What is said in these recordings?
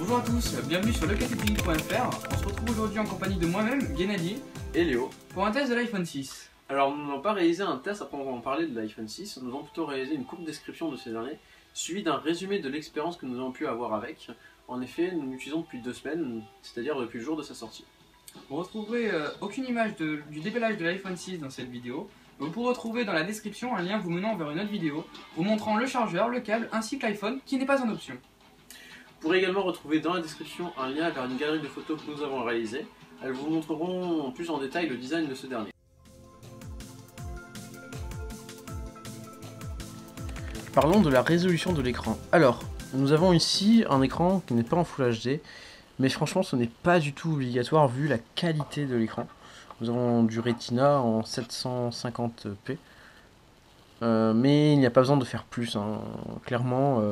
Bonjour à tous, bienvenue sur lecatechnique.fr. On se retrouve aujourd'hui en compagnie de moi-même, Gennady et Léo pour un test de l'iPhone 6. Alors nous n'avons pas réalisé un test après on va en parler de l'iPhone 6, nous avons plutôt réalisé une courte description de ces derniers, suivi d'un résumé de l'expérience que nous avons pu avoir avec. En effet, nous l'utilisons depuis 2 semaines, c'est-à-dire depuis le jour de sa sortie. Vous ne retrouverez aucune image du déballage de l'iPhone 6 dans cette vidéo. Vous pourrez retrouver dans la description un lien vous menant vers une autre vidéo, vous montrant le chargeur, le câble ainsi que l'iPhone qui n'est pas en option. Vous pourrez également retrouver dans la description un lien vers une galerie de photos que nous avons réalisée. Elles vous montreront plus en détail le design de ce dernier. Parlons de la résolution de l'écran. Alors, nous avons ici un écran qui n'est pas en Full HD, mais franchement ce n'est pas du tout obligatoire vu la qualité de l'écran. Nous avons du Retina en 750p, mais il n'y a pas besoin de faire plus, hein. Clairement,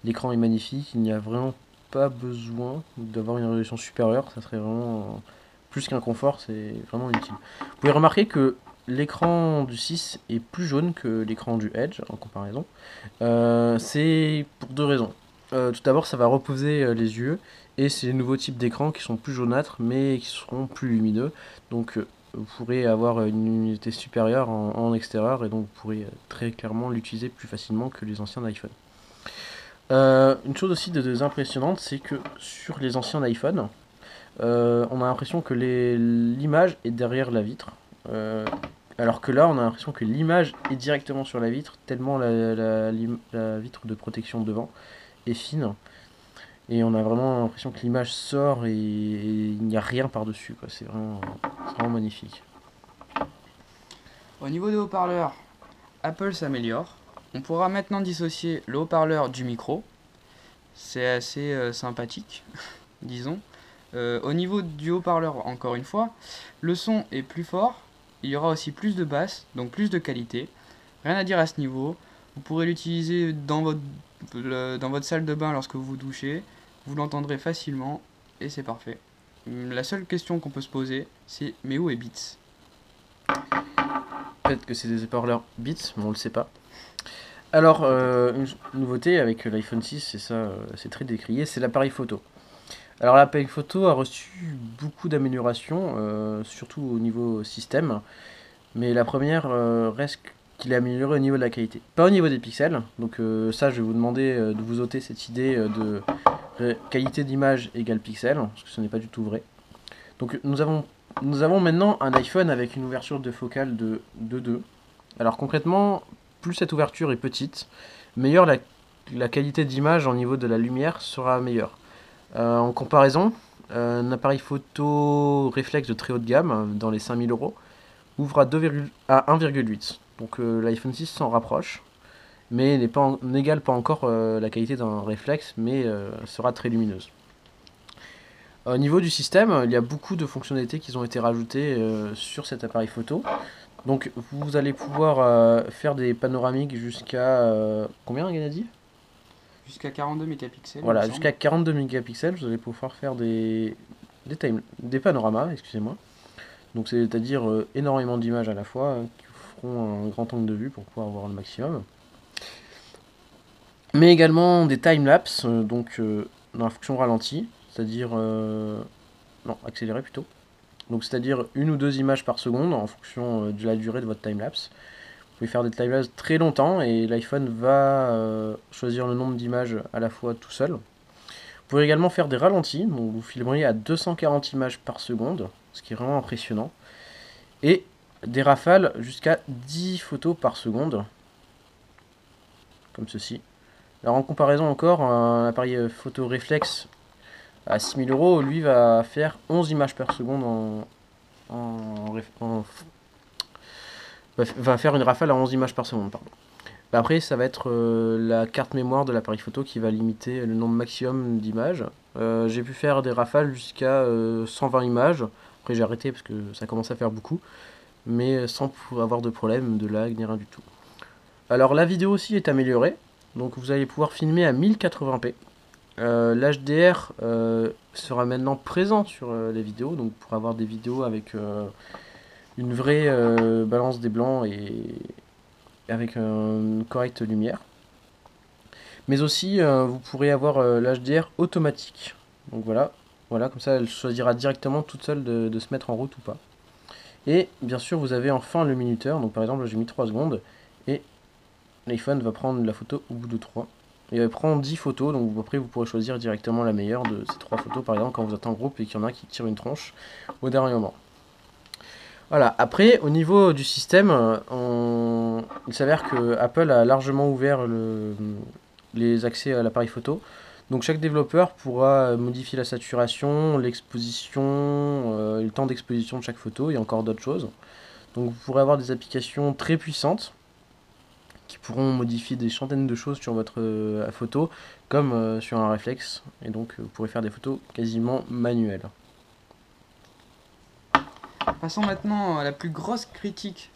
l'écran est magnifique, il n'y a vraiment pas besoin d'avoir une résolution supérieure, ça serait vraiment plus qu'un confort, c'est vraiment utile. Vous pouvez remarquer que l'écran du 6 est plus jaune que l'écran du Edge en comparaison. C'est pour deux raisons. Tout d'abord, ça va reposer les yeux et c'est les nouveaux types d'écran qui sont plus jaunâtres mais qui seront plus lumineux. Donc vous pourrez avoir une luminosité supérieure en extérieur et donc vous pourrez très clairement l'utiliser plus facilement que les anciens iPhone. Une chose aussi de impressionnante, c'est que sur les anciens iPhone, on a l'impression que l'image est derrière la vitre. Alors que là, on a l'impression que l'image est directement sur la vitre, tellement la vitre de protection devant est fine. Et on a vraiment l'impression que l'image sort et il n'y a rien par-dessus. C'est vraiment magnifique. Au niveau des haut-parleurs, Apple s'améliore. On pourra maintenant dissocier le haut-parleur du micro. C'est assez sympathique, disons. Au niveau du haut-parleur, encore une fois, le son est plus fort. Il y aura aussi plus de basses, donc plus de qualité. Rien à dire à ce niveau. Vous pourrez l'utiliser dans votre salle de bain lorsque vous vous douchez. Vous l'entendrez facilement et c'est parfait. La seule question qu'on peut se poser, c'est mais où est Beats? Peut-être que c'est des haut-parleurs Beats, mais on le sait pas. Alors, une nouveauté avec l'iPhone 6, et ça c'est très décrié, c'est l'appareil photo. Alors l'appareil photo a reçu beaucoup d'améliorations, surtout au niveau système, mais la première reste qu'il est amélioré au niveau de la qualité. Pas au niveau des pixels, donc ça je vais vous demander de vous ôter cette idée de qualité d'image égale pixel, parce que ce n'est pas du tout vrai. Donc nous avons maintenant un iPhone avec une ouverture de focale de 2.2. Alors concrètement, plus cette ouverture est petite, meilleure la qualité d'image au niveau de la lumière sera meilleure. En comparaison, un appareil photo réflexe de très haut de gamme, dans les 5000 euros, ouvre à 1,8. Donc l'iPhone 6 s'en rapproche, mais n'égale pas encore la qualité d'un réflexe, mais sera très lumineuse. Au niveau du système, il y a beaucoup de fonctionnalités qui ont été rajoutées sur cet appareil photo. Donc vous allez pouvoir faire des panoramiques jusqu'à... combien on a dit ? Jusqu'à 42 mégapixels. Voilà, jusqu'à 42 mégapixels, vous allez pouvoir faire des panoramas, excusez-moi. Donc c'est-à-dire énormément d'images à la fois qui feront un grand angle de vue pour pouvoir avoir le maximum. Mais également des timelapses, donc dans la fonction ralenti, c'est-à-dire... non, accéléré plutôt. Donc c'est-à-dire une ou deux images par seconde en fonction de la durée de votre timelapse. Vous pouvez faire des timelapses très longtemps et l'iPhone va choisir le nombre d'images à la fois tout seul. Vous pouvez également faire des ralentis, donc vous filmeriez à 240 images par seconde, ce qui est vraiment impressionnant. Et des rafales jusqu'à 10 photos par seconde, comme ceci. Alors en comparaison encore, un appareil photo réflexe à 6000 euros, lui va faire 11 images par seconde va faire une rafale à 11 images par seconde, pardon. Après, ça va être la carte mémoire de l'appareil photo qui va limiter le nombre maximum d'images. J'ai pu faire des rafales jusqu'à 120 images. Après, j'ai arrêté parce que ça commence à faire beaucoup, mais sans avoir de problème, de lag, ni rien du tout. Alors, la vidéo aussi est améliorée. Donc, vous allez pouvoir filmer à 1080p. L'HDR sera maintenant présent sur les vidéos, donc pour avoir des vidéos avec une vraie balance des blancs et avec une correcte lumière. Mais aussi, vous pourrez avoir l'HDR automatique. Donc voilà, comme ça elle choisira directement toute seule de se mettre en route ou pas. Et bien sûr, vous avez enfin le minuteur. Donc par exemple, j'ai mis 3 secondes et l'iPhone va prendre la photo au bout de 3. Il va prendre 10 photos, donc après vous pourrez choisir directement la meilleure de ces 3 photos, par exemple quand vous êtes en groupe et qu'il y en a un qui tire une tronche au dernier moment. Voilà, après au niveau du système, il s'avère que Apple a largement ouvert les accès à l'appareil photo. Donc chaque développeur pourra modifier la saturation, l'exposition, le temps d'exposition de chaque photo et encore d'autres choses. Donc vous pourrez avoir des applications très puissantes qui pourront modifier des centaines de choses sur votre photo, comme sur un réflexe. Et donc vous pourrez faire des photos quasiment manuelles. Passons maintenant à la plus grosse critique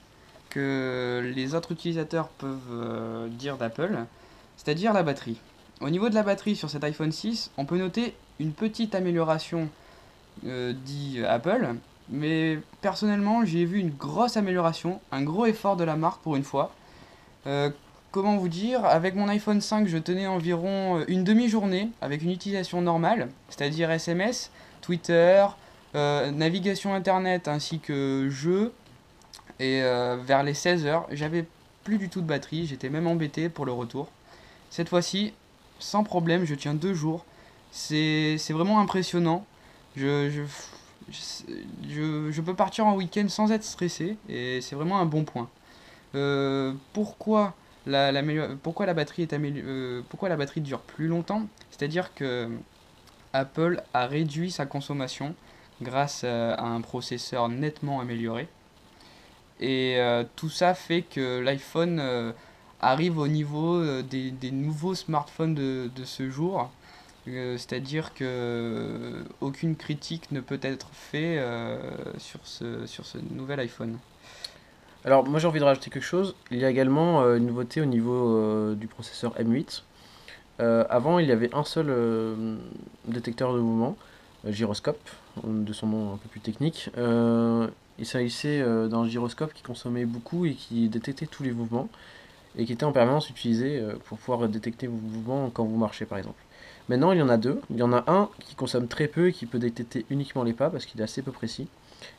que les autres utilisateurs peuvent dire d'Apple, c'est-à-dire la batterie. Au niveau de la batterie sur cet iPhone 6, on peut noter une petite amélioration dit Apple, mais personnellement j'ai vu une grosse amélioration, un gros effort de la marque pour une fois. Euh, Comment vous dire, avec mon iPhone 5 je tenais environ une demi-journée avec une utilisation normale, c'est-à-dire SMS, Twitter, navigation internet ainsi que jeux, et vers les 16 heures j'avais plus du tout de batterie, j'étais même embêté pour le retour. Cette fois-ci, sans problème, je tiens 2 jours. C'est vraiment impressionnant. Je, je, je peux partir en week-end sans être stressé et c'est vraiment un bon point. Pourquoi pourquoi la batterie pourquoi la batterie dure plus longtemps? C'est-à-dire que Apple a réduit sa consommation grâce à un processeur nettement amélioré. Et tout ça fait que l'iPhone arrive au niveau des nouveaux smartphones de ce jour. C'est-à-dire que aucune critique ne peut être faite sur ce nouvel iPhone. Alors moi j'ai envie de rajouter quelque chose. Il y a également une nouveauté au niveau du processeur M8. Avant il y avait un seul détecteur de mouvement, gyroscope, de son nom un peu plus technique. Il s'agissait d'un gyroscope qui consommait beaucoup et qui détectait tous les mouvements et qui était en permanence utilisé pour pouvoir détecter vos mouvements quand vous marchez par exemple. Maintenant il y en a deux. Il y en a un qui consomme très peu et qui peut détecter uniquement les pas parce qu'il est assez peu précis.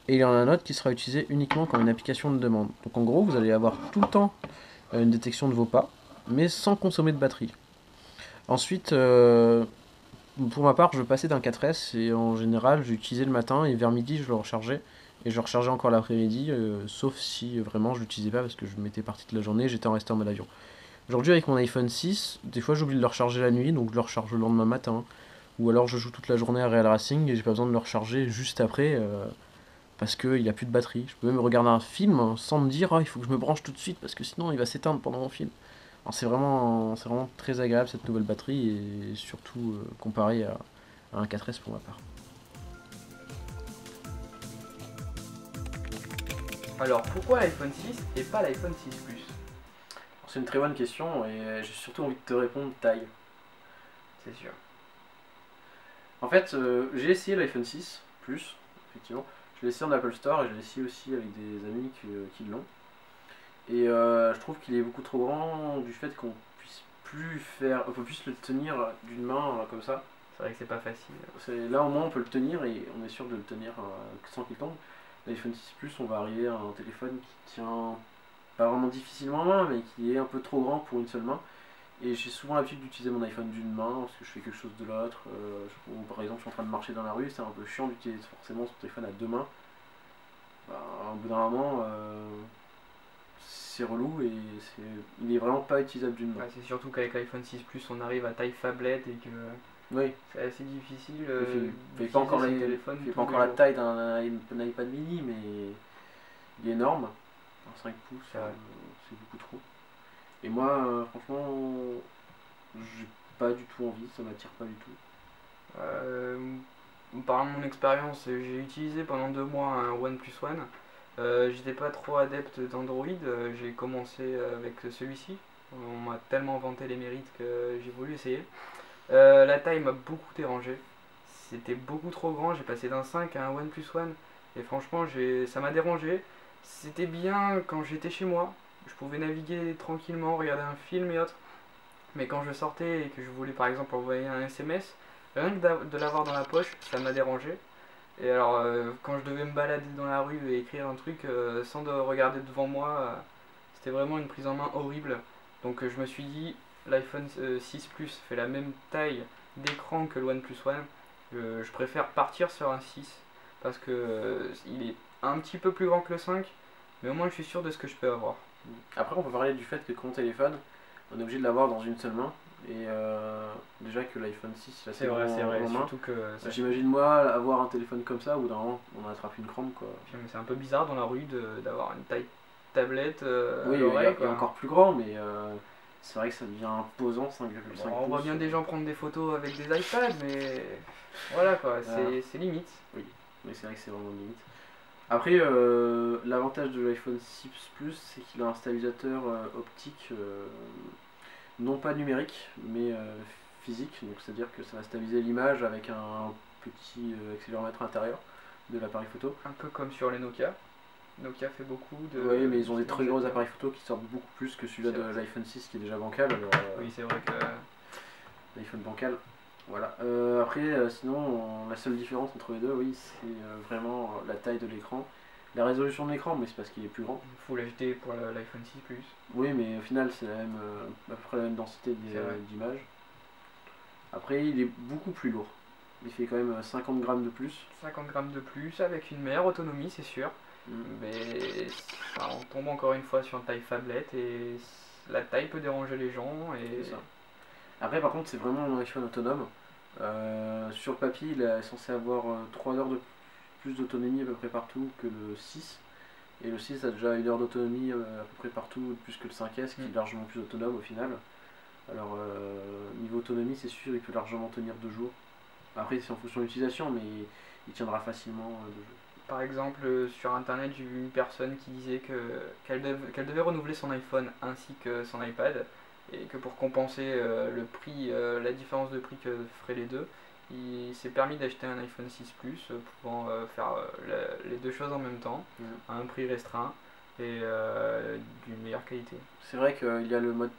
Et il y en a un autre qui sera utilisé uniquement comme une application de demande. Donc en gros vous allez avoir tout le temps une détection de vos pas, mais sans consommer de batterie. Ensuite, pour ma part, je passais d'un 4S et en général, j'utilisais le matin et vers midi, je le rechargeais. Et je le rechargeais encore l'après-midi, sauf si vraiment je l'utilisais pas parce que je m'étais parti de la journée et j'étais resté en mode avion. Aujourd'hui, avec mon iPhone 6, des fois j'oublie de le recharger la nuit, donc je le recharge le lendemain matin. Ou alors je joue toute la journée à Real Racing et j'ai pas besoin de le recharger juste après parce qu'il n'y a plus de batterie. Je peux même regarder un film sans me dire, ah, il faut que je me branche tout de suite parce que sinon il va s'éteindre pendant mon film. Alors c'est vraiment très agréable cette nouvelle batterie et surtout comparé à un 4S pour ma part. Alors pourquoi l'iPhone 6 et pas l'iPhone 6 Plus? C'est une très bonne question et j'ai surtout envie de te répondre taille. C'est sûr. En fait, j'ai essayé l'iPhone 6 Plus, effectivement. Je l'ai essayé en Apple Store et je l'ai essayé aussi avec des amis qui l'ont. Et je trouve qu'il est beaucoup trop grand du fait qu'on puisse plus faire, on peut plus le tenir d'une main comme ça. C'est vrai que c'est pas facile. Là au moins on peut le tenir et on est sûr de le tenir sans qu'il tombe. L'iPhone 6 Plus, on va arriver à un téléphone qui tient pas vraiment difficilement en main, mais qui est un peu trop grand pour une seule main. Et j'ai souvent l'habitude d'utiliser mon iPhone d'une main parce que je fais quelque chose de l'autre. Par exemple, je suis en train de marcher dans la rue, c'est un peu chiant d'utiliser forcément son téléphone à deux mains. Bah, au bout d'un moment, c'est relou et il est vraiment pas utilisable d'une main. Ouais, c'est surtout qu'avec l'iPhone 6 Plus, on arrive à taille phablette et que Oui, c'est assez difficile il fait pas encore, téléphone. il fait pas encore la taille d'un iPad mini, mais il est énorme. Un 5 pouces, c'est beaucoup trop. Et moi, franchement, j'ai pas du tout envie, ça m'attire pas du tout. Par mon expérience, j'ai utilisé pendant 2 mois un OnePlus One. J'étais pas trop adepte d'Android, j'ai commencé avec celui-ci. On m'a tellement vanté les mérites que j'ai voulu essayer. La taille m'a beaucoup dérangé. C'était beaucoup trop grand, j'ai passé d'un 5 à un OnePlus One. Et franchement, ça m'a dérangé. C'était bien quand j'étais chez moi. Je pouvais naviguer tranquillement, regarder un film et autres. mais quand je sortais et que je voulais par exemple envoyer un SMS, rien que de l'avoir dans la poche, ça m'a dérangé. Et alors, quand je devais me balader dans la rue et écrire un truc sans de regarder devant moi, c'était vraiment une prise en main horrible. Donc je me suis dit, l'iPhone 6 Plus fait la même taille d'écran que le OnePlus One. Je préfère partir sur un 6 parce que il est un petit peu plus grand que le 5, mais au moins je suis sûr de ce que je peux avoir. Après, on peut parler du fait que quand on téléphone, on est obligé de l'avoir dans une seule main. Et déjà que l'iPhone 6, il a C'est vrai, en main. surtout que J'imagine moi avoir un téléphone comme ça, où d'un moment on attrape une crampe quoi. c'est un peu bizarre dans la rue d'avoir une taille tablette à Oui, l'oreille. il est encore plus grand, mais c'est vrai que ça devient imposant 5,5 pouces. On voit bien des gens prendre des photos avec des iPads, mais voilà quoi, c'est limite. Oui, mais c'est vrai que c'est vraiment limite. Après, l'avantage de l'iPhone 6 Plus, c'est qu'il a un stabilisateur optique, non pas numérique, mais physique. Donc c'est-à-dire que ça va stabiliser l'image avec un petit accéléromètre intérieur de l'appareil photo. Un peu comme sur les Nokia. Nokia fait beaucoup de... Oui, mais ils ont des très gros appareils photo qui sortent beaucoup plus que celui-là de vrai. l'iPhone 6 qui est déjà bancal. Alors, Oui, c'est vrai que... l'iPhone bancal. Voilà. Après, sinon, la seule différence entre les deux, oui, c'est vraiment la taille de l'écran. La résolution de l'écran, mais c'est parce qu'il est plus grand. Full HD pour l'iPhone 6 Plus. Oui, mais au final, c'est la même, à peu près la même densité d'image. Après, il est beaucoup plus lourd. Il fait quand même 50 grammes de plus. 50 grammes de plus, avec une meilleure autonomie, c'est sûr. Mais ça, on tombe encore une fois sur une taille phablette et la taille peut déranger les gens. Et... C'est ça. Après, par contre, c'est vraiment un iPhone autonome. Sur le papier, il est censé avoir 3 heures de plus d'autonomie à peu près partout que le 6. Et le 6 a déjà 1 heure d'autonomie à peu près partout, plus que le 5S qui est largement plus autonome au final. Alors, niveau autonomie, c'est sûr, il peut largement tenir 2 jours. Après, c'est en fonction de l'utilisation, mais il tiendra facilement 2 jours. Par exemple, sur internet, j'ai vu une personne qui disait qu'elle devait renouveler son iPhone ainsi que son iPad et que pour compenser le prix, la différence de prix que feraient les deux, il s'est permis d'acheter un iPhone 6 Plus pouvant faire les deux choses en même temps à un prix restreint et d'une meilleure qualité. C'est vrai qu'il y a le mode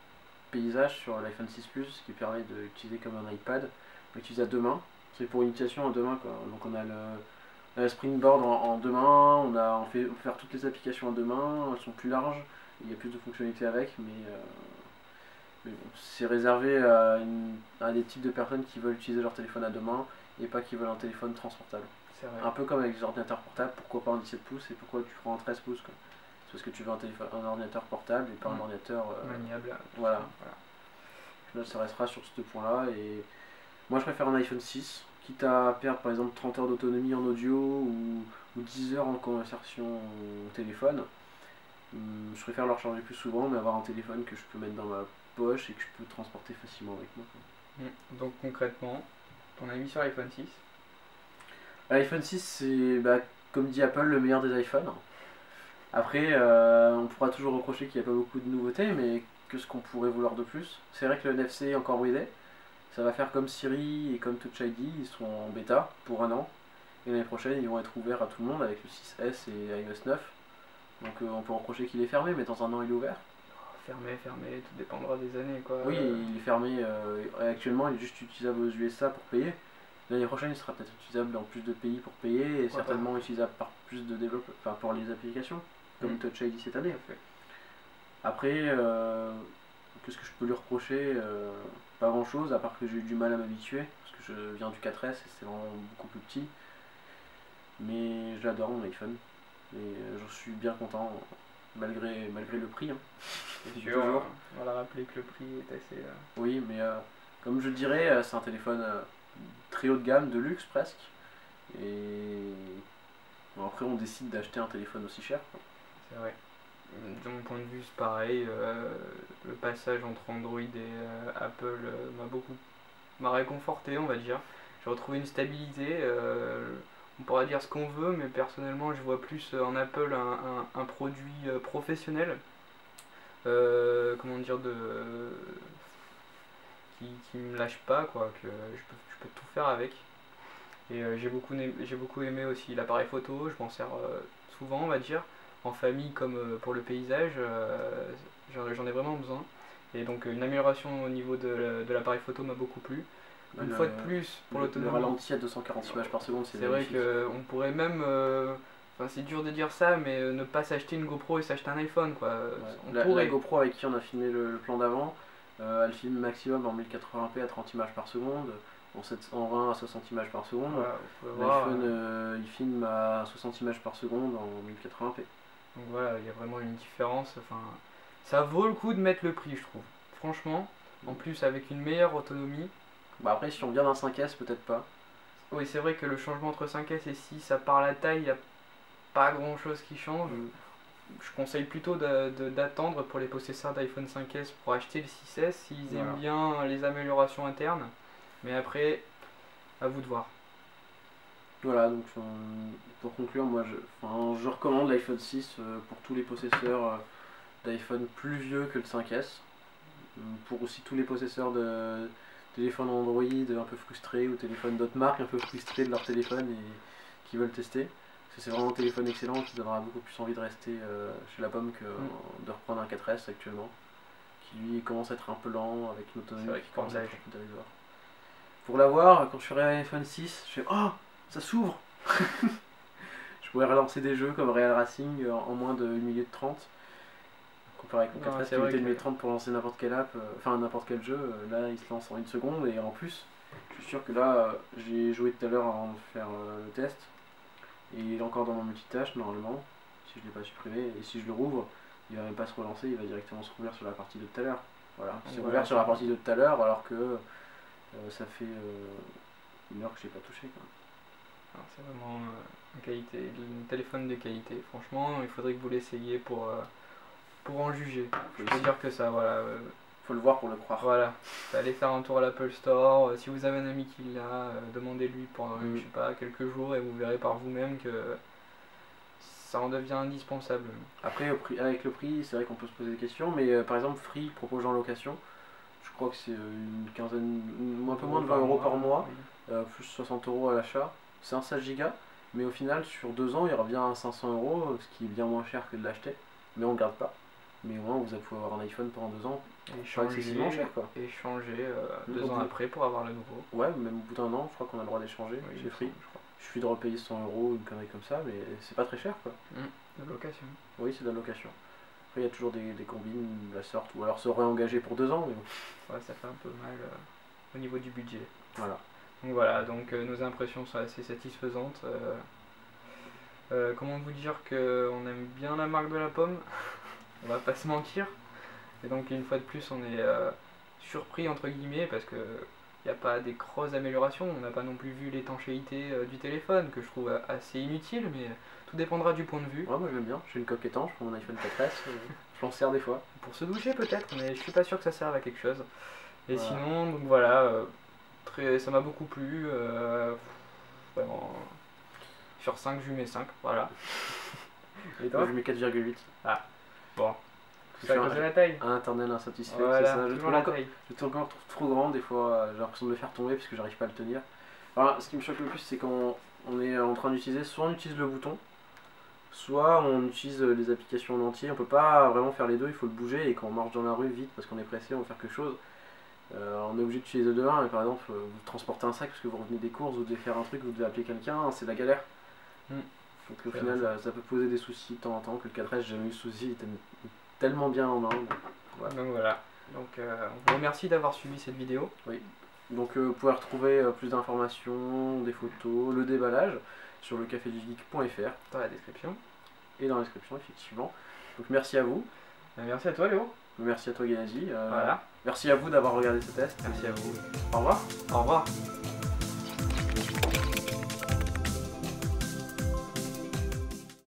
paysage sur l'iPhone 6 Plus qui permet d'utiliser comme un iPad, on l'utilise à deux mains. C'est pour une utilisation à deux mains quoi. Donc on a le Springboard en deux mains, on peut faire toutes les applications à deux mains, elles sont plus larges, il y a plus de fonctionnalités avec, mais bon, c'est réservé à des types de personnes qui veulent utiliser leur téléphone à deux mains et pas qui veulent un téléphone transportable. C'est vrai. Un peu comme avec les ordinateurs portables, pourquoi pas un 17 pouces et pourquoi tu prends un 13 pouces quoi. C'est parce que tu veux un ordinateur portable et pas un ordinateur maniable. Voilà. Là, ça restera sur ce point-là. Et moi, je préfère un iPhone 6, quitte à perdre par exemple 30 heures d'autonomie en audio ou 10 heures en conversation au téléphone. Je préfère le recharger plus souvent, mais avoir un téléphone que je peux mettre dans ma poche et que je peux transporter facilement avec moi. Donc concrètement, ton avis sur l'iPhone 6? L'iPhone 6, c'est, comme dit Apple, le meilleur des iPhones. Après, on pourra toujours reprocher qu'il n'y a pas beaucoup de nouveautés, mais qu'est-ce qu'on pourrait vouloir de plus? C'est vrai que le NFC est encore bridé. Ça va faire comme Siri et comme Touch ID, ils sont en bêta pour 1 an. Et l'année prochaine, ils vont être ouverts à tout le monde avec le 6S et iOS 9. Donc on peut reprocher qu'il est fermé, mais dans 1 an, il est ouvert. Fermé, tout dépendra des années quoi. Oui, il est fermé. Actuellement, il est juste utilisable aux USA pour payer. L'année prochaine, il sera peut-être utilisable dans plus de pays pour payer et certainement utilisable par plus de développeurs, enfin pour les applications, comme Touch ID cette année. Après, qu'est-ce que je peux lui reprocher? Pas grand chose, à part que j'ai eu du mal à m'habituer, parce que je viens du 4S et c'est vraiment beaucoup plus petit. Mais j'adore mon iPhone et j'en suis bien content, malgré le prix. C'est sûr, toujours. On va rappeler que le prix est assez. Oui, mais comme je dirais, c'est un téléphone très haut de gamme, de luxe presque. Et bon, après, on décide d'acheter un téléphone aussi cher. C'est vrai. De mon point de vue, c'est pareil. Le passage entre Android et Apple m'a réconforté, on va dire. J'ai retrouvé une stabilité. On pourra dire ce qu'on veut, mais personnellement, je vois plus en Apple un produit professionnel. Comment dire, qui me lâche pas, quoi, que je peux tout faire avec. Et j'ai beaucoup aimé aussi l'appareil photo, je m'en sers souvent, on va dire, en famille comme pour le paysage, j'en ai vraiment besoin. Et donc une amélioration au niveau de l'appareil photo m'a beaucoup plu. Une fois de plus, pour l'autonomie. Le ralenti à 240 images par seconde, c'est vrai qu'on pourrait même, enfin c'est dur de dire ça, mais ne pas s'acheter une GoPro et s'acheter un iPhone quoi. La GoPro avec qui on a filmé le plan d'avant, elle filme maximum en 1080p à 30 images par seconde, en 20 à 60 images par seconde. L'iPhone il filme à 60 images par seconde en 1080p. Donc voilà, il y a vraiment une différence. Enfin, ça vaut le coup de mettre le prix, je trouve. Franchement, en plus avec une meilleure autonomie. Bah après, si on vient d'un 5S, peut-être pas. Oui, c'est vrai que le changement entre 5S et 6, à part la taille, il n'y a pas grand chose qui change. Je conseille plutôt d'attendre pour les possesseurs d'iPhone 5S pour acheter le 6S s'ils aiment bien les améliorations internes. Mais après, à vous de voir. Voilà, donc pour conclure, moi je recommande l'iPhone 6 pour tous les possesseurs d'iPhone plus vieux que le 5S. Pour aussi tous les possesseurs de téléphones Android un peu frustrés ou téléphones d'autres marques un peu frustrés de leur téléphone et qui veulent tester. Parce que c'est vraiment un téléphone excellent qui donnera beaucoup plus envie de rester chez la pomme que de reprendre un 4S actuellement. Qui lui commence à être un peu lent avec une autonomie qui commence à être un peu dérisoire. Pour l'avoir, quand je ferai un iPhone 6, je fais oh, ça s'ouvre. Je pourrais relancer des jeux comme Real Racing en moins de 1 minute 30. Comparé avec mon 4S qui mettait 1 minute 30 pour lancer n'importe quelle app, enfin n'importe quel jeu, là il se lance en 1 seconde et en plus, je suis sûr que là, j'ai joué tout à l'heure avant de faire le test et il est encore dans mon multitâche normalement, si je ne l'ai pas supprimé, et si je le rouvre, il va même pas se relancer, il va directement se rouvrir sur la partie de tout à l'heure. Voilà, c'est ouvert sur la partie de tout à l'heure alors que ça fait 1 heure que je l'ai pas touché quoi. C'est vraiment un téléphone de qualité. Franchement, il faudrait que vous l'essayiez pour en juger. Je peux dire que ça, voilà. Faut le voir pour le croire. Voilà. Allez faire un tour à l'Apple Store. Si vous avez un ami qui l'a, demandez-lui pendant je sais pas, quelques jours et vous verrez par vous-même que ça en devient indispensable. Après, avec le prix, c'est vrai qu'on peut se poser des questions, mais par exemple, Free propose en location. Je crois que c'est une quinzaine, un peu moins de 20 € par mois, plus 60 € à l'achat. C'est un 16 Go, mais au final, sur 2 ans, il revient à 500 €, ce qui est bien moins cher que de l'acheter, mais on ne garde pas. Mais au moins, vous allez pouvoir avoir un iPhone pendant 2 ans, et changer, cher, quoi. Et changer 2 ans après pour avoir le nouveau. Ouais, même au bout d'un an, je crois qu'on a le droit d'échanger chez Free. Je suis de repayer 100 € une connerie comme ça, mais c'est pas très cher, quoi. De location. Oui, c'est de la location. Après, il y a toujours des combines de la sorte, ou alors se réengager pour 2 ans, mais bon. Ouais, ça fait un peu mal au niveau du budget. Voilà. Donc voilà, donc nos impressions sont assez satisfaisantes. Comment vous dire qu'on aime bien la marque de la pomme, on va pas se mentir. Et donc une fois de plus on est surpris entre guillemets parce que il n'y a pas des grosses améliorations, on n'a pas non plus vu l'étanchéité du téléphone que je trouve assez inutile, mais tout dépendra du point de vue. Ouais, moi j'aime bien, j'ai une coque étanche pour mon iPhone 4S, je m'en sers des fois. Pour se doucher peut-être, mais je suis pas sûr que ça serve à quelque chose. Et sinon, donc voilà, ça m'a beaucoup plu, vraiment, sur 5 je lui mets 5, voilà. Et toi? Je lui mets 4,8. Ah, bon. C'est à cause de la taille. Un internel insatisfait, voilà, c'est ça. Je trouve encore trop grand, des fois j'ai l'impression de le faire tomber parce que j'arrive pas à le tenir. Alors, ce qui me choque le plus, c'est quand on est en train d'utiliser, soit on utilise le bouton, soit on utilise les applications en entier. On peut pas vraiment faire les deux, il faut le bouger et quand on marche dans la rue vite parce qu'on est pressé, on veut faire quelque chose. On est obligé d'utiliser les deux mains, mais par exemple, vous transportez un sac parce que vous revenez des courses, vous devez faire un truc, vous devez appeler quelqu'un, c'est la galère. Donc au final, ça peut poser des soucis de temps en temps, que le 4S, j'ai jamais eu de soucis, il était tellement bien en main. Donc voilà. Donc on vous remercie d'avoir suivi cette vidéo. Oui. Donc vous pouvez retrouver plus d'informations, des photos, le déballage sur lecafédugeek.fr dans la description. Et dans la description, effectivement. Donc merci à vous. Merci à toi Léo. Merci à toi Galazi. Voilà. Merci à vous d'avoir regardé ce test. Merci à vous. Au revoir. Au revoir.